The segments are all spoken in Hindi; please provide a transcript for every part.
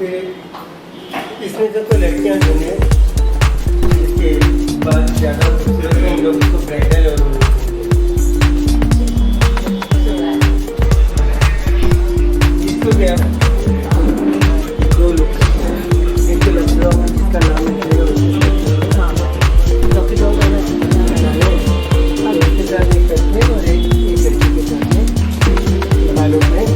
इसमें तो लड़कियां जो है इसके बाद ज़्यादा खूबसूरत है, हम लोग इसको ब्राइडल और इसको क्या दो लुक एक तो लड़का जिसका नाम है उसके साथ एक करते हैं और एक लड़की के साथ में बालों में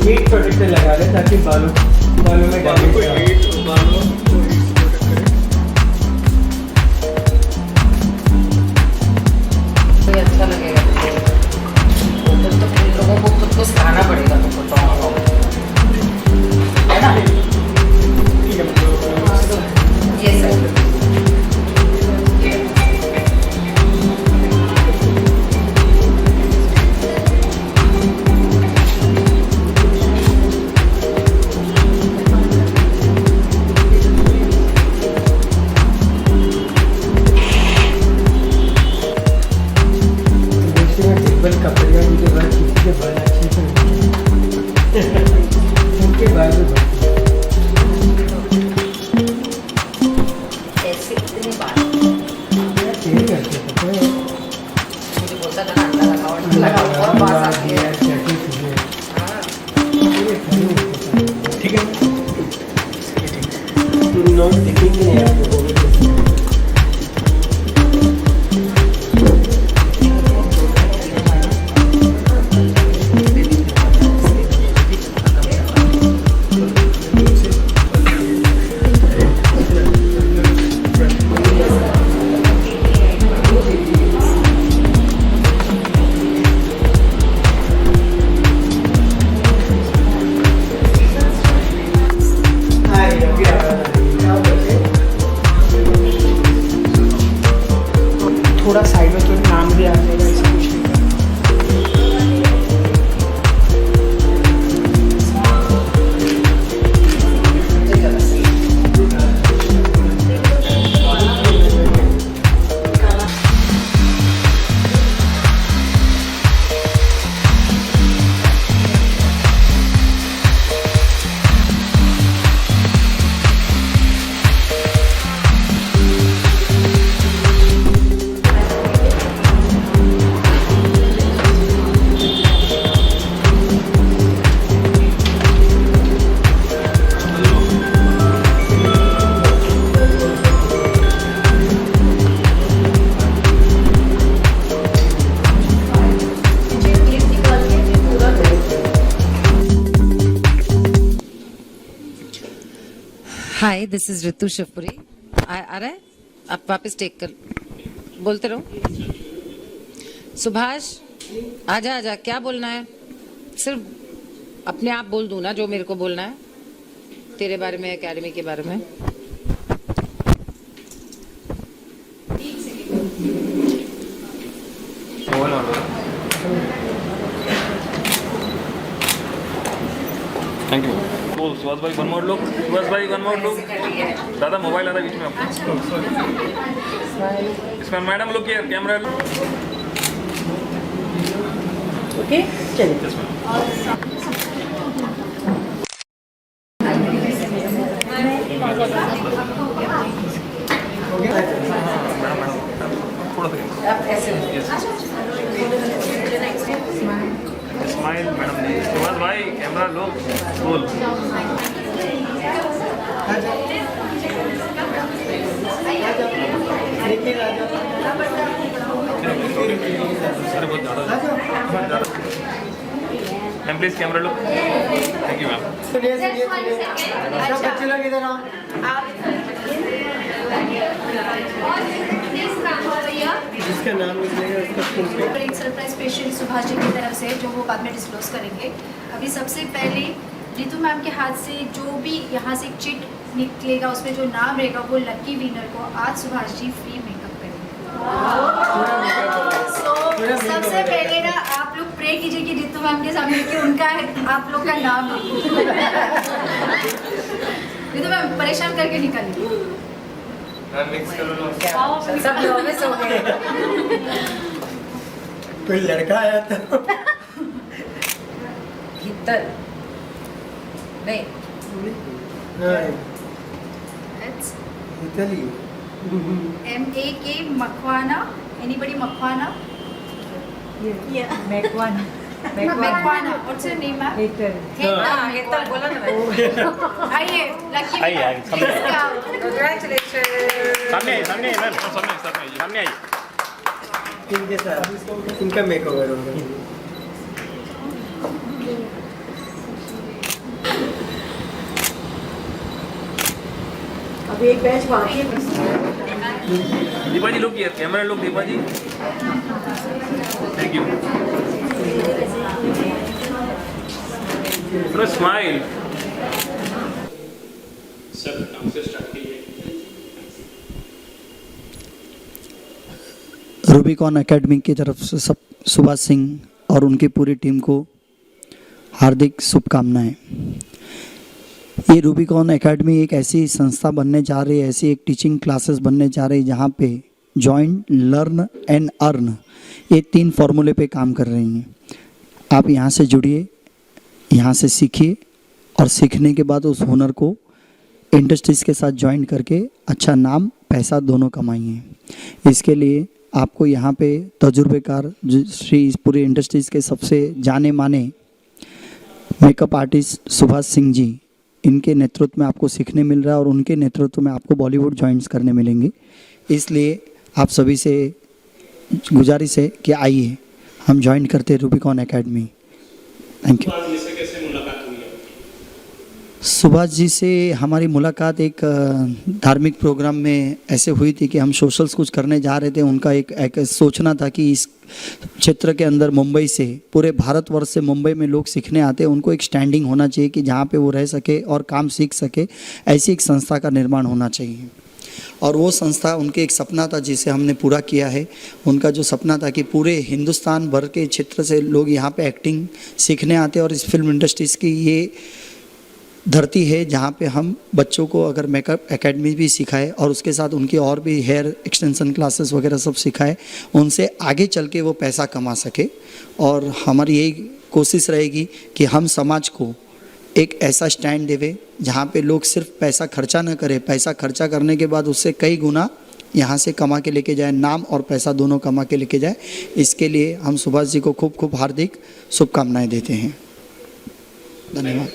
हीट प्रोटेक्टर लगा लें ताकि बालों में डैमेज ना हो। तो अच्छा लगेगा तो फिर लोगों को खुद को सिखाना पड़ेगा तुमको है ना ये सर कपड़े उनके बाद किसी के बाल अच्छे से उनके बाल में ऐसे कितनी बार यही करते पता है मुझे बोलता था ना लगा और बात आती है ठीक है नोट दिखेंगे नहीं आपको थोड़ा साइड में तो नाम भी आ जाएगा ऐसा कुछ नहीं। हाय दिस इज ऋतु शिवपुरी आ रहा है आप वापस टेक कर बोलते रहो सुभाष आजा आजा क्या बोलना है सिर्फ अपने आप बोल दूं ना जो मेरे को बोलना है तेरे बारे में एकेडमी के बारे में थैंक यू बोल सुभाष भाई वन मोर लुक सुभाष भाई वन मोर लुक दादा मोबाइल आ रहा है बीच में आपको इसमें madam look here camera okay चलिए थोड़ा स्माइल मैडम सुभाष भाई कैमरा लुक बोल अरे बहुत ज़्यादा ma'am please camera low thank you ma'am बच्चे लोग इधर आओ जिसका नाम निकलेगा उसका फुल नेम एक सरप्राइज पेशेंट सुभाष जी की तरफ से जो वो बाद में डिस्क्लोज करेंगे। अभी सबसे पहले रितु मैम के हाथ से जो भी यहाँ से एक चिट निकलेगा उसमें जो नाम रहेगा वो लकी विनर को आज सुभाष जी फ्री मेकअप करेंगे। सबसे पहले ना आप लोग प्रे कीजिए कि रितु मैम के सामने कि उनका आप लोग का नाम रितु मैम परेशान करके निकालिए। सब लोग में सो गए कोई लड़का आया था। भीतर नहीं It's Italy. MAK Makwana. Anybody Makwana? Mekwan. Makwana. What's your name, ma'am? Hater. Heta. बोला ना मैंने। आइए, lucky आइए, आइए, सामने। winner. Congratulations. सामने आइए, सामने आइए, मैम। सामने सामने आइए। इनके साथ इनका मेकओवर होगा। अभी एक बैच बाकी है। Deepa ji look here, camera look Deepa ji. Thank you. थोड़ा स्माइल। रूबिकॉन एकेडमी की तरफ से सब सुभाष सिंह और उनकी पूरी टीम को हार्दिक शुभकामनाएं। ये रूबिकॉन एकेडमी एक ऐसी संस्था बनने जा रही है, ऐसी एक टीचिंग क्लासेस बनने जा रही है जहाँ पे जॉइन, लर्न एंड अर्न ये 3 फॉर्मूले पे काम कर रही हैं। आप यहाँ से जुड़िए, यहाँ से सीखिए और सीखने के बाद उस हुनर को इंडस्ट्रीज़ के साथ ज्वाइन करके अच्छा नाम, पैसा दोनों कमाइए। इसके लिए आपको यहाँ पे तजुर्बेकार श्री पूरी इंडस्ट्रीज़ के सबसे जाने माने मेकअप आर्टिस्ट सुभाष सिंह जी, इनके नेतृत्व में आपको सीखने मिल रहा है और उनके नेतृत्व में आपको बॉलीवुड जॉइंट्स करने मिलेंगे। इसलिए आप सभी से गुजारिश है कि आइए हम ज्वाइन करते हैं Rubicon academy. Thank you. Subhash ji से हमारी मुलाकात एक धार्मिक प्रोग्राम में ऐसे हुई थी कि हम सोशल्स कुछ करने जा रहे थे। उनका एक सोचना था कि इस क्षेत्र के अंदर मुंबई से, पूरे भारतवर्ष से मुंबई में लोग सीखने आते हैं, उनको एक स्टैंडिंग होना चाहिए कि जहाँ पे वो रह सके और काम सीख सके, ऐसी एक संस्था का निर्माण होना चाहिए। और वो संस्था, उनके एक सपना था जिसे हमने पूरा किया है। उनका जो सपना था कि पूरे हिंदुस्तान भर के क्षेत्र से लोग यहाँ पे एक्टिंग सीखने आते हैं और इस फिल्म इंडस्ट्रीज़ की ये धरती है जहाँ पे हम बच्चों को अगर मेकअप एकेडमी भी सिखाए और उसके साथ उनकी और भी हेयर एक्सटेंशन क्लासेस वगैरह सब सिखाए, उनसे आगे चल के वो पैसा कमा सके। और हमारी यही कोशिश रहेगी कि हम समाज को एक ऐसा स्टैंड देवे जहाँ पे लोग सिर्फ पैसा खर्चा न करें, पैसा खर्चा करने के बाद उससे कई गुना यहाँ से कमा के लेके जाए, नाम और पैसा दोनों कमा के लेके जाए। इसके लिए हम सुभाष जी को खूब खूब हार्दिक शुभकामनाएँ देते हैं। धन्यवाद।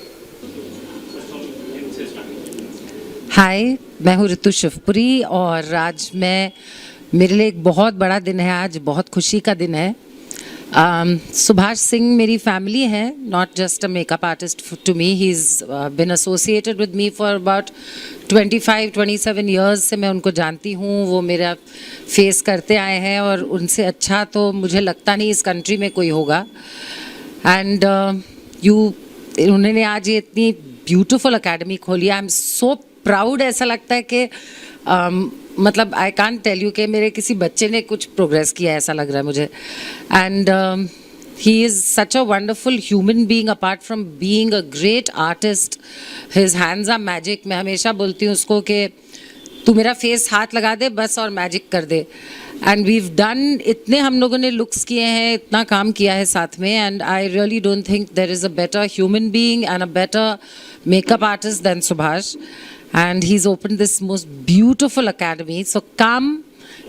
हाय, मैं हूँ ऋतु शिवपुरी और आज मेरे लिए एक बहुत बड़ा दिन है। आज बहुत खुशी का दिन है। सुभाष सिंह मेरी फैमिली है, not just a makeup artist to me. He is been associated with me for about 25-27 years से मैं उनको जानती हूँ। वो मेरा फेस करते आए हैं और उनसे अच्छा तो मुझे लगता नहीं इस कंट्री में कोई होगा। एंड उन्होंने आज ये इतनी ब्यूटीफुल अकेडमी खोली। I am so proud. ऐसा लगता है कि मतलब आई कांट टेल यू कि मेरे किसी बच्चे ने कुछ प्रोग्रेस किया, ऐसा लग रहा है मुझे। And he is such a wonderful human being apart from being a great artist. His hands are magic. मैं हमेशा बोलती हूँ उसको कि तू मेरा फेस हाथ लगा दे बस और मैजिक कर दे। एंड वीव डन, इतने हम लोगों ने लुक्स किए हैं, इतना काम किया है साथ में। And I really don't think there is a better human being and a better makeup artist than Subhash, and he's opened this most beautiful academy. So come,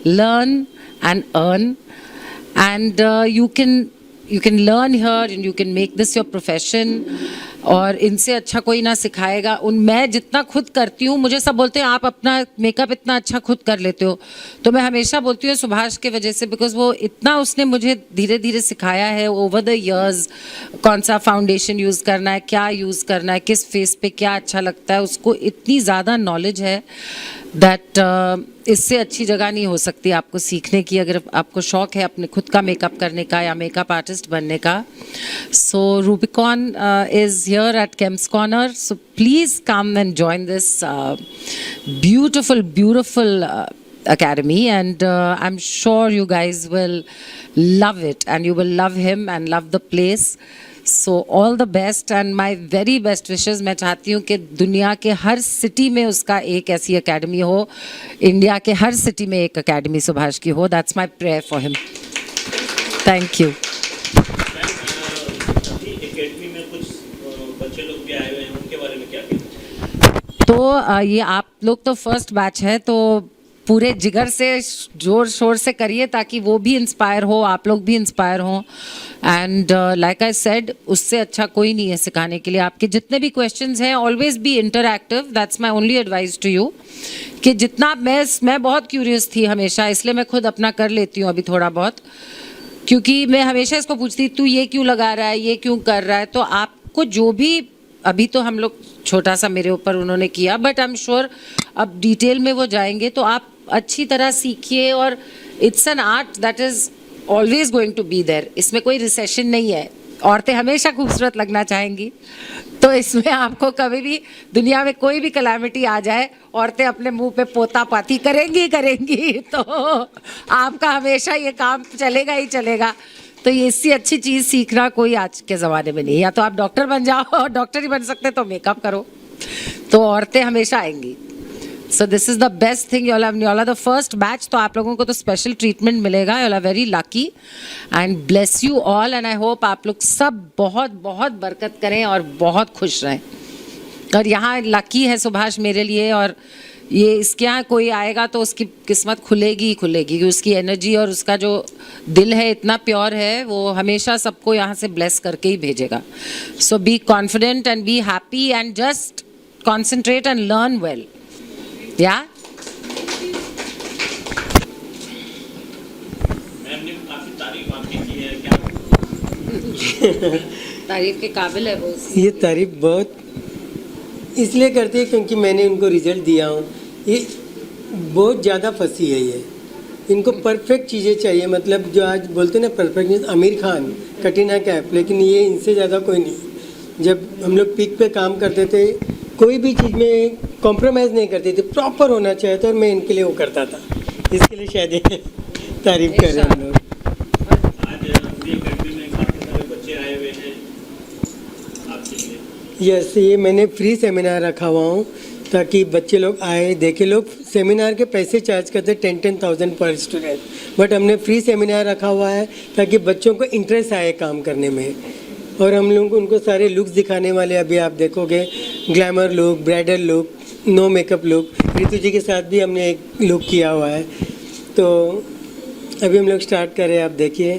learn and earn, and you can learn here and you can make this your profession. और इनसे अच्छा कोई ना सिखाएगा। मैं जितना खुद करती हूँ, मुझे सब बोलते हैं आप अपना मेकअप इतना अच्छा खुद कर लेते हो, तो मैं हमेशा बोलती हूँ सुभाष के वजह से, बिकॉज वो इतना उसने मुझे धीरे धीरे सिखाया है ओवर द इयर्स। कौन सा फाउंडेशन यूज़ करना है, क्या यूज़ करना है, किस फेस पे क्या अच्छा लगता है, उसको इतनी ज़्यादा नॉलेज है दैट इससे अच्छी जगह नहीं हो सकती आपको सीखने की, अगर आपको शौक़ है अपने खुद का मेकअप करने का या मेकअप आर्टिस्ट बनने का। So Rubicon is here at Kemps Corner, so please come and join this beautiful academy, and I'm sure you guys will love it and you will love him and love the place. So all the best and my very best wishes. मैं चाहती हूँ कि दुनिया के हर सिटी में उसका एक ऐसी एकेडमी हो, इंडिया के हर सिटी में एक एकेडमी सुभाष की हो. That's my prayer for him. Thank you. Academy में कुछ बच्चे लोग भी आए हुए हैं, उनके बारे में क्या कहना? तो ये आप लोग तो फर्स्ट बैच है, तो पूरे जिगर से जोर शोर से करिए ताकि वो भी इंस्पायर हो, आप लोग भी इंस्पायर हो। एंड लाइक आई सेड, उससे अच्छा कोई नहीं है सिखाने के लिए। आपके जितने भी क्वेश्चंस हैं, always be interactive, that's my only advice to you. कि जितना मैं बहुत क्यूरियस थी हमेशा, इसलिए मैं खुद अपना कर लेती हूँ अभी थोड़ा बहुत, क्योंकि मैं हमेशा इसको पूछती तू ये क्यों लगा रहा है, ये क्यों कर रहा है। तो आपको जो भी, अभी तो हम लोग छोटा सा मेरे ऊपर उन्होंने किया, बट आई एम श्योर अब डिटेल में वो जाएंगे तो आप अच्छी तरह सीखिए। और it's an art that is always going to be there. इसमें कोई रिसेशन नहीं है। औरतें हमेशा खूबसूरत लगना चाहेंगी, तो इसमें आपको कभी भी दुनिया में कोई भी कलामिटी आ जाए, औरतें अपने मुंह पे पोता पाती करेंगी तो आपका हमेशा ये काम चलेगा ही चलेगा। तो ये इससे अच्छी चीज़ सीखना कोई आज के ज़माने में नहीं। या तो आप डॉक्टर बन जाओ, और डॉक्टर ही बन सकते तो मेकअप करो, तो औरतें हमेशा आएंगी। So this is the best thing. You are the first batch, तो आप लोगों को तो स्पेशल ट्रीटमेंट मिलेगा। You are very lucky and bless you all. And I hope आप लोग सब बहुत बहुत बरकत करें और बहुत खुश रहें। और यहाँ लकी है सुभाष मेरे लिए, और ये इसके यहाँ कोई आएगा तो उसकी किस्मत खुलेगी ही खुलेगी, क्योंकि उसकी एनर्जी और उसका जो दिल है इतना प्योर है, वो हमेशा सबको यहाँ से ब्लेस करके ही भेजेगा। So be confident and be happy and just concentrate and learn well. या मैम ने काफी तारीफ आपकी की है, क्या? तारीफ के काबिल है वो। ये तारीफ बहुत इसलिए करती है क्योंकि मैंने उनको रिजल्ट दिया हूँ। ये बहुत ज़्यादा फंसी है ये, इनको परफेक्ट चीज़ें चाहिए। मतलब जो आज बोलते हैं ना परफेक्ट, आमिर खान, कटरीना कैफ, लेकिन ये इनसे ज़्यादा कोई नहीं। जब हम लोग पीक पे काम करते थे, कोई भी चीज़ में कॉम्प्रोमाइज़ नहीं करते थे, प्रॉपर होना चाहिए था, और मैं इनके लिए वो करता था। इसके लिए शायद ये तारीफ कर रहे हैं हम लोग। आज एकेडमी में काफी सारे बच्चे आए हुए हैं आपके लिए। यस, ये मैंने फ्री सेमिनार रखा हुआ हूँ ताकि बच्चे लोग आए देखे। लोग सेमिनार के पैसे चार्ज करते 10,000 पर स्टूडेंट, बट हमने फ्री सेमिनार रखा हुआ है ताकि बच्चों को इंटरेस्ट आए काम करने में। और हम लोग उनको सारे लुक्स दिखाने वाले, अभी आप देखोगे glamour look, bridal look, no makeup look. Ritu ji के साथ भी हमने एक लुक किया हुआ है, तो अभी हम लोग स्टार्ट करें, आप देखिए।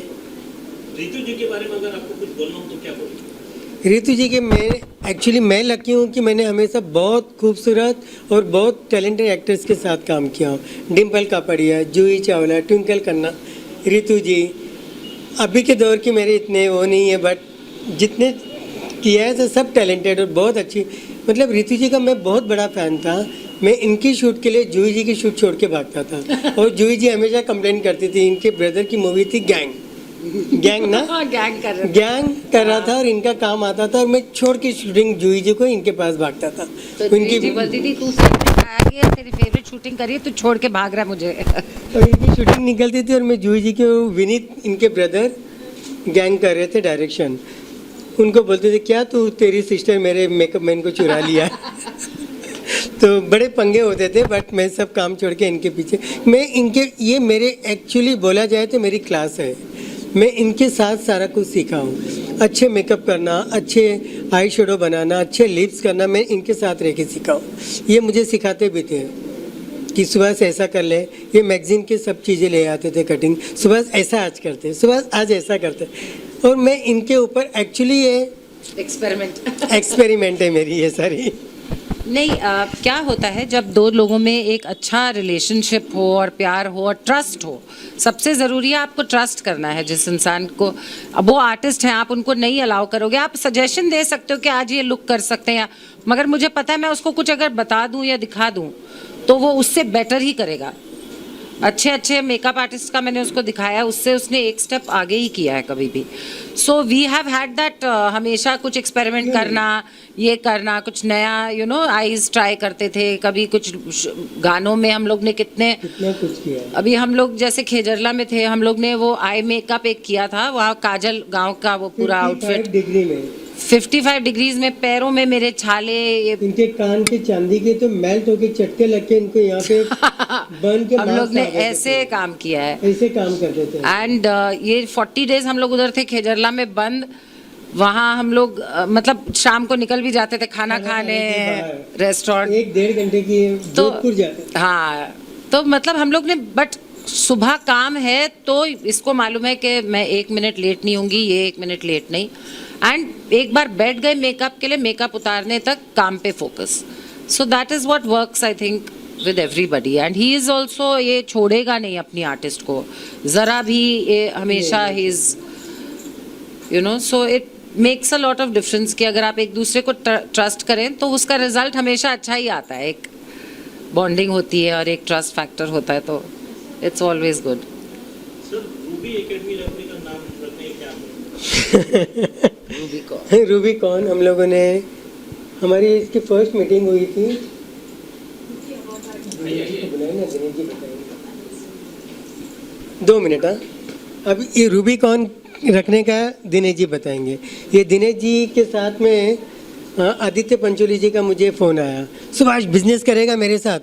रितु जी के बारे में अगर आपको कुछ बोलना हो तो क्या बोलेंगे? रितु जी के मैं लकी हूँ कि मैंने हमेशा बहुत खूबसूरत और बहुत टैलेंटेड एक्टर्स के साथ काम किया हूँ। डिम्पल कापड़िया, जूही चावला, ट्विंकल खन्ना, रितु जी। अभी के दौर की मेरे इतने वो नहीं है, बट जितने किया है तो सब टैलेंटेड और बहुत अच्छी। मतलब रितु जी का मैं बहुत बड़ा फ़ैन था। मैं इनकी शूट के लिए जूही जी की शूट छोड़ के भागता था, और जूही जी हमेशा कंप्लेंट करती थी। इनके ब्रदर की मूवी थी गैंग ना, गैंग कर रहा था और इनका काम आता था, और मैं छोड़ के शूटिंग जूही जी को इनके पास भागता था। तो इनकी बोलती थी तू तेरी फेवरेट शूटिंग करी, तू छोड़ के भाग रहा है मुझे। और इनकी शूटिंग निकलती थी और मैं जूही जी के, विनीत इनके ब्रदर गैंग कर रहे थे डायरेक्शन। उनको बोलते थे क्या तू, तेरी सिस्टर मेरे मेकअप मैन को चुरा लिया। तो बड़े पंगे होते थे, बट मैं सब काम छोड़ के इनके पीछे। मैं इनके, ये मेरे एक्चुअली बोला जाए तो मेरी क्लास है। मैं इनके साथ सारा कुछ सीखा हूँ। अच्छे मेकअप करना, अच्छे आई शेडो बनाना, अच्छे लिप्स करना, मैं इनके साथ रह के सीखा हूँ। ये मुझे सिखाते भी थे कि सुबह से ऐसा कर ले। ये मैगजीन के सब चीज़ें ले आते थे कटिंग, सुबह ऐसा आज करते, सुबह आज ऐसा करते। और मैं इनके ऊपर एक्चुअली ये एक्सपेरिमेंट है मेरी ये सारी। नहीं, क्या होता है जब दो लोगों में एक अच्छा रिलेशनशिप हो और प्यार हो और ट्रस्ट हो, सबसे ज़रूरी है आपको ट्रस्ट करना है जिस इंसान को। अब वो आर्टिस्ट हैं, आप उनको नहीं अलाउ करोगे। आप सजेशन दे सकते हो कि आज ये लुक कर सकते हैं, मगर मुझे पता है मैं उसको कुछ अगर बता दूं या दिखा दूं तो वो उससे बेटर ही करेगा। अच्छे मेकअप आर्टिस्ट का मैंने उसको दिखाया, उससे उसने एक स्टेप आगे ही किया है कभी भी। So we have had that, हमेशा कुछ एक्सपेरिमेंट करना, ये करना, कुछ नया आईज ट्राई करते थे। कभी कुछ गानों में हम लोग ने कितना कुछ किया। अभी हम लोग जैसे खेजरला में थे, हम लोग ने वो आई मेकअप एक किया था, वहाँ काजल गांव का वो पूरा आउटफिट। 55 डिग्री में 55 डिग्रीज में पैरों में मेरे छाले, ये इनके कान के चांदी के तो मेल्ट होके चटके लग के इनको यहाँ पे बर्न के हम मार्क्स लोग ने आ गए थे। ऐसे काम किया है। ऐसे काम करते थे। एंड ये 40 डेज हम लोग उधर थे खेजरला में बंद। वहाँ हम लोग मतलब शाम को निकल भी जाते थे खाना खाने रेस्टोरेंट। 1-1.5 घंटे की तो जोधपुर जाते थे। हाँ, तो मतलब हम लोग ने, बट सुबह काम है तो इसको मालूम है कि मैं 1 मिनट लेट नहीं होंगी, ये 1 मिनट लेट नहीं। एंड एक बार बैठ गए मेकअप के लिए, मेकअप उतारने तक काम पे focus. So that is what works I think with everybody. And he is also, ये छोड़ेगा नहीं अपनी आर्टिस्ट को जरा भी, ये हमेशा he is you know, so it makes a lot of difference कि अगर आप एक दूसरे को ट्रस्ट करें तो उसका रिजल्ट हमेशा अच्छा ही आता है। एक बॉन्डिंग होती है और एक ट्रस्ट फैक्टर होता है, तो it's always good. Sir Ruby academy रखने का नाम रखने क्या रूबीकॉन हम लोगों ने, हमारी इसकी फर्स्ट मीटिंग हुई थी। दिनेश जी को बुलाए ना, दिनेश जी बताएंगे। 2 मिनट। हाँ, अब ये रूबीकॉन रखने का दिनेश जी बताएंगे। ये दिनेश जी के साथ में आदित्य पंचोली जी का मुझे फ़ोन आया, सुभाष बिजनेस करेगा मेरे साथ?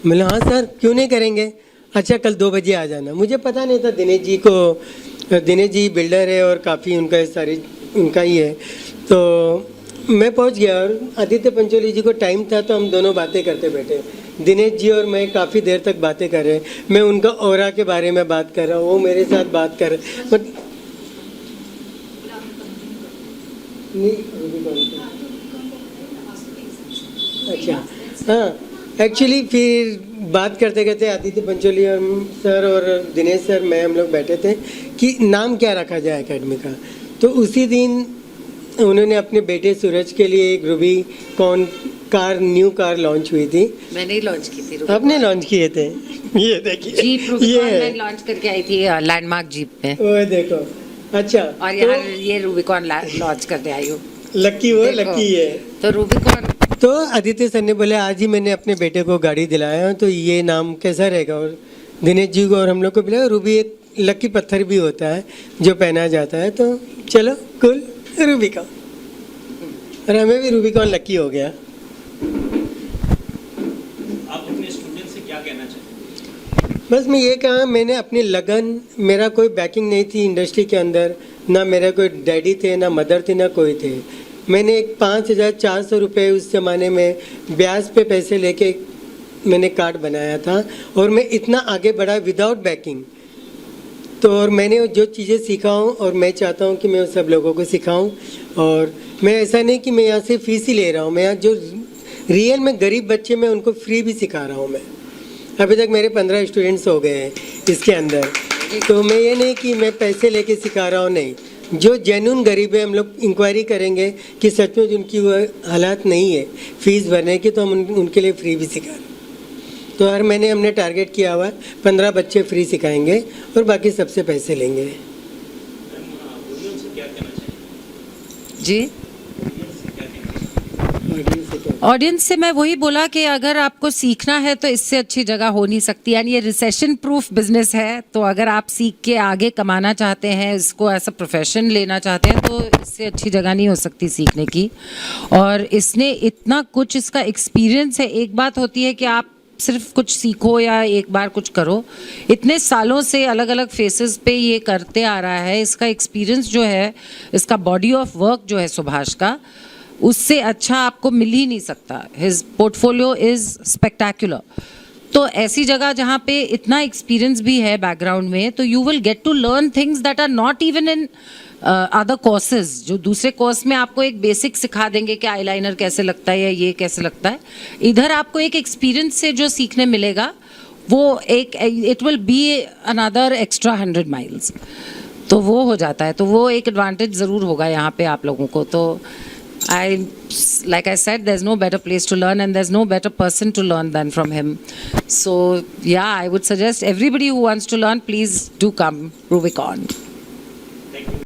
मैंने हाँ सर, क्यों नहीं करेंगे? अच्छा कल 2 बजे आ जाना। मुझे पता नहीं था दिनेश जी को, दिनेश जी बिल्डर है और काफ़ी उनका सारी उनका ही है। तो मैं पहुंच गया और आदित्य पंचोली जी को टाइम था तो हम दोनों बातें करते बैठे। दिनेश जी और मैं काफ़ी देर तक बातें कर रहे। मैं उनका ऑरा के बारे में बात कर रहा हूँ, वो मेरे साथ बात कर रहे। बट अच्छा हाँ, एक्चुअली फिर बात करते करते आदित्य पंचोली सर और दिनेश सर, मैं, हम लोग बैठे थे कि नाम क्या रखा जाए एकेडमी का। तो उसी दिन उन्होंने अपने बेटे सूरज के लिए एक Rubicon car, new car launch हुई थी। मैंने ही लॉन्च की थी। आपने लॉन्च किए थे? ये देखिए जीप रूबीकॉन मैं लॉन्च करके आई थी लैंडमार्क जीप में। वो देखो। अच्छा, और यहाँ ये रूबीकॉन लॉन्च करके आई हूँ। लक्की वो लक्की है। तो रूबीकॉन, तो आदित्य सर ने बोले आज ही मैंने अपने बेटे को गाड़ी दिलाया, तो ये नाम कैसा रहेगा? और दिनेश जी को और हम लोग को बोला रूबी एक लक्की पत्थर भी होता है जो पहना जाता है, तो चलो कूल रूबीकॉन। और हमें भी रूबीकॉन लक्की हो गया। आप अपने स्टूडेंट से क्या कहना चाहते हैं? बस मैं ये कहा, मैंने अपनी लगन, मेरा कोई बैकिंग नहीं थी इंडस्ट्री के अंदर, ना मेरा कोई डैडी थे, ना मदर थी, ना कोई थे। मैंने एक 5,400 रुपये उस ज़माने में ब्याज पे पैसे लेके मैंने कार्ड बनाया था और मैं इतना आगे बढ़ा विदाउट बैकिंग। तो और मैंने जो चीज़ें सीखा हूँ और मैं चाहता हूँ कि मैं सब लोगों को सिखाऊँ। और मैं ऐसा नहीं कि मैं यहाँ से फीस ही ले रहा हूँ, मैं यहाँ जो रियल में गरीब बच्चे मैं उनको फ्री भी सिखा रहा हूँ। मैं अभी तक मेरे 15 स्टूडेंट्स हो गए हैं इसके अंदर। तो मैं ये नहीं कि मैं पैसे लेके सिखा रहा हूँ, नहीं। जो जेन्युइन गरीब है हम लोग इंक्वायरी करेंगे कि सचमुच उनकी वो हालात नहीं है फीस भरने की, तो हम उनके लिए फ्री भी सिखा रहे हैं। तो हर महीने हमने टारगेट किया हुआ है 15 बच्चे फ्री सिखाएंगे और बाकी सबसे पैसे लेंगे। जी ऑडियंस से मैं वही बोला कि अगर आपको सीखना है तो इससे अच्छी जगह हो नहीं सकती। यानी ये रिसेशन प्रूफ बिजनेस है, तो अगर आप सीख के आगे कमाना चाहते हैं, इसको एज अ प्रोफेशन लेना चाहते हैं, तो इससे अच्छी जगह नहीं हो सकती सीखने की। और इसने इतना कुछ, इसका एक्सपीरियंस है। एक बात होती है कि आप सिर्फ कुछ सीखो या एक बार कुछ करो, इतने सालों से अलग अलग फेसेस पे ये करते आ रहा है। इसका एक्सपीरियंस जो है, इसका बॉडी ऑफ वर्क जो है सुभाष का, उससे अच्छा आपको मिल ही नहीं सकता। His portfolio is spectacular. तो ऐसी जगह जहाँ पे इतना एक्सपीरियंस भी है बैकग्राउंड में, तो you will get to learn things that are not even in other courses. जो दूसरे कोर्स में आपको एक बेसिक सिखा देंगे कि आईलाइनर कैसे लगता है या ये कैसे लगता है, इधर आपको एक एक्सपीरियंस से जो सीखने मिलेगा वो एक, it will be another extra 100 miles. तो वो हो जाता है, तो वो एक एडवांटेज ज़रूर होगा यहाँ पे आप लोगों को। तो like I said, there's no better place to learn and there's no better person to learn than from him. So yeah, I would suggest everybody who wants to learn, please do come Rubicon.